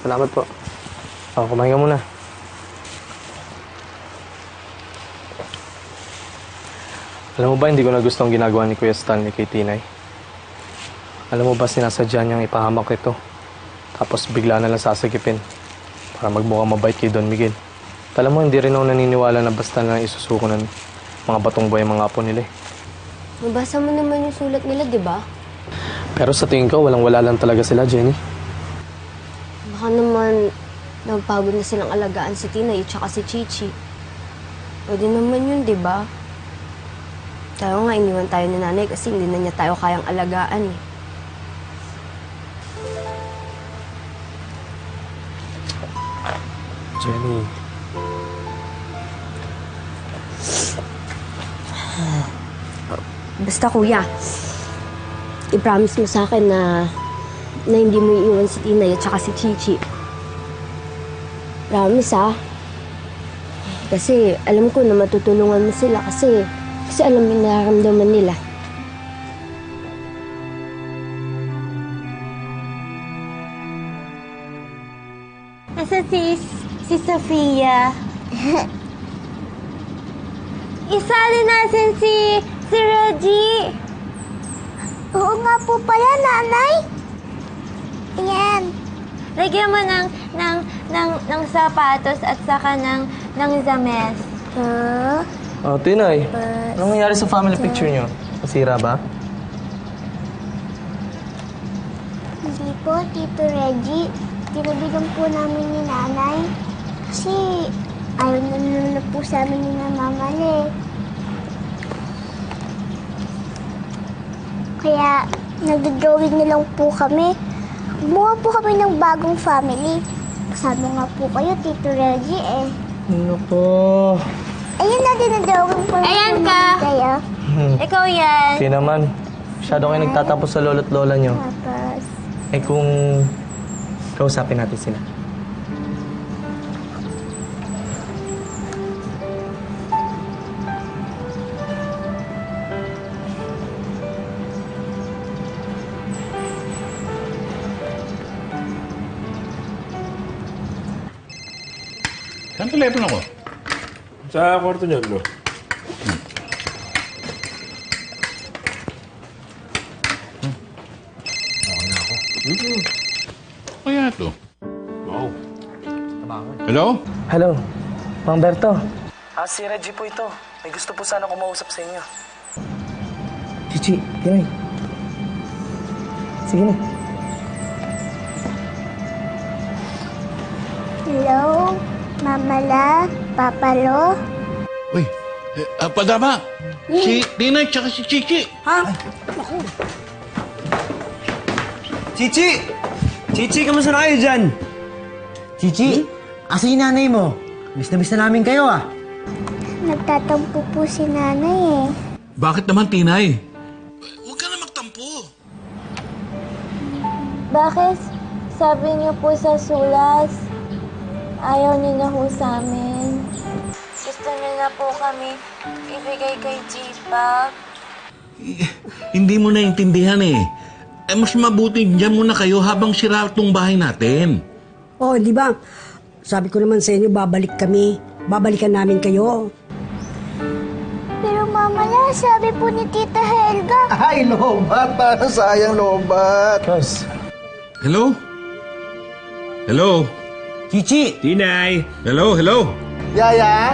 salamat po. Kumain ka muna. Alam mo ba, hindi ko na gusto ang ginagawa ni Kuya Stanley kay Tinay. Alam mo ba, sinasadya niyang ipahamak ito. Tapos bigla na lang sasagipin para magmukhang mabait kay Don Miguel. Alam mo, hindi rin ako naniniwala na basta na isusuko ng mga batong buhay mga apo nila eh. Nabasa mo naman yung sulat nila, di ba? Pero sa tingin ko, walang-wala lang talaga sila, Jenny. Baka naman napagod na silang alagaan si Tinay at saka si Chichi. Pwede naman yun, di ba? Tayo nga, iniwan tayo ni nanay kasi hindi na niya tayo kayang alagaan eh. Jenny. Basta kuya, i-promise mo sa akin na hindi mo iiwan si Tinay at saka si Chichi. Promise ha? Kasi alam ko na matutulungan mo sila kasi alam mo yung nararamdaman nila. Asa si Sofia? Isali natin si Reggie. Oo nga po pala, nanay. Ayan. Lagyan mo ng sapatos at saka ng zames. Tinay, anong nangyari sa family picture niyo? Nasira ba? Hindi po, Tito Reggie. Tinabigyan po namin ni nanay. Kasi ayaw na po sa amin ni mama niya eh. Kaya nagdodrawing na lang po kami. Gumawa po kami ng bagong family. Kasama nga po kayo, Tito Reggie eh. Ano po? Ayun na, dinadrawing po. Ayan ka! Kayo. Ikaw yan! Hindi naman. Masyado kayo nagtatapos sa lolo't lola niyo. Tapos, Kung kausapin natin sila. Saan telepono ko? Sa kwarto niyo, Lo. Okay na ako. Kaya ito. Wow. Hello? Hello, Mang Berto. Si Reggie po ito. May gusto po sana kumausap sa inyo. Chichi, Tinay. Sige na. hello, Mama La, Papa Lo. Uy, Padama. Si Tina at saka si Chichi. Chichi! Chichi, kamusta na kayo dyan? Chichi, asa yung nanay mo? Miss na namin kayo ah. Nagtatampo po si nanay eh. Bakit naman, Tinay? Huwag ka na magtampo. Bakit? Sabi niyo po sa sulas, ayaw niyo na po sa amin. Gusto niyo na po kami ibigay kay J-Pop. Hindi mo naintindihan eh. Mas mabuti dyan muna kayo habang sira itong bahay natin. Oh, di ba? Sabi ko naman sa inyo, babalik kami. Babalikan namin kayo. Pero Mama La, sabi po ni Tita Helga. Ay, lobat! Parang sayang lobat. Guys, Hello? Hello? Chichi! Tinay! Hello? Hello? Yaya,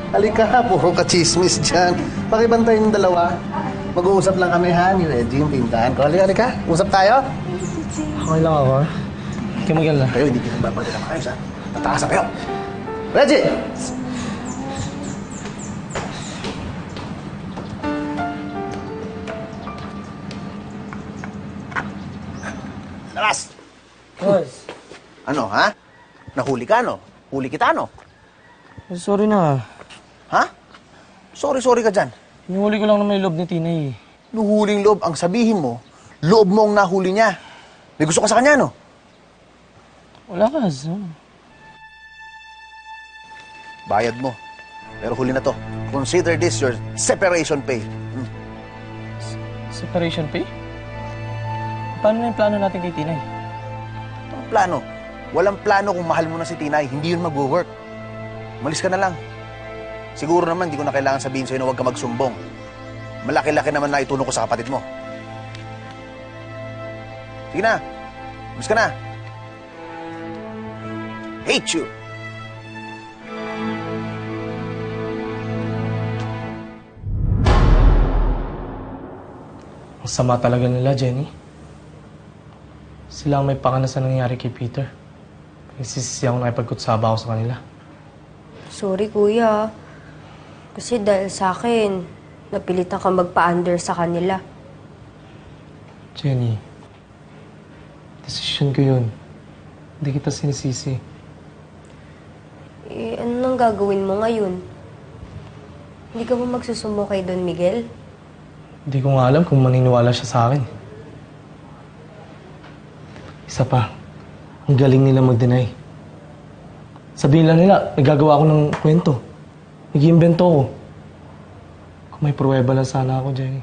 halika, puro kachismis dyan. Pakibantay yung dalawa. Mag-uusap lang kami ha, ni Reggie, yung pintahan ko. Halika, usap tayo. okay lang ako. Hindi ka mag-alala. Kayo, hindi kita babalik na kayo, ha? Tatakas na kayo. Reggie! Laras! Guys, Ano, ha? Nahuli ka, no? Huli kita, no? sorry na. Ha? Sorry ka dyan. Hinuli ko lang naman yung loob ni Tinay. Nuhuling loob, ang sabihin mo, loob mo ang nahuli niya. May gusto ka sa kanya, no? Wala ka. So. Bayad mo. Pero huli na to. Consider this your separation pay. Separation pay? Paano na yung plano natin kay Tinay? Ang plano, Walang plano kung mahal mo na si Tinay. Hindi yun mag-work. Umalis ka na lang. Siguro naman, di ko na kailangan sabihin sa'yo na huwag ka magsumbong. Malaki-laki naman na itulong ko sa kapatid mo. Sige na. Umalis ka na. Hate you. Ang sama talaga nila, Jenny. Sila ang may pakana sa nangyari kay Peter. Nagsisisi ako nakipagkutsaba ako sa kanila. Sorry, kuya. Kasi dahil sa akin, napilitan ka magpa-under sa kanila. Jenny, desisyon ko yun. Hindi kita sinisisi. Eh, ano nang gagawin mo ngayon? Hindi ka ba magsusumo kay Don Miguel? Hindi ko nga alam kung maniniwala siya sa akin. Isa pa, ang galing nila mag-deny. Sabihin lang nila, nagagawa ako ng kwento. Nag-iimbento ako. Kung may pruweba lang sana ako, Jenny.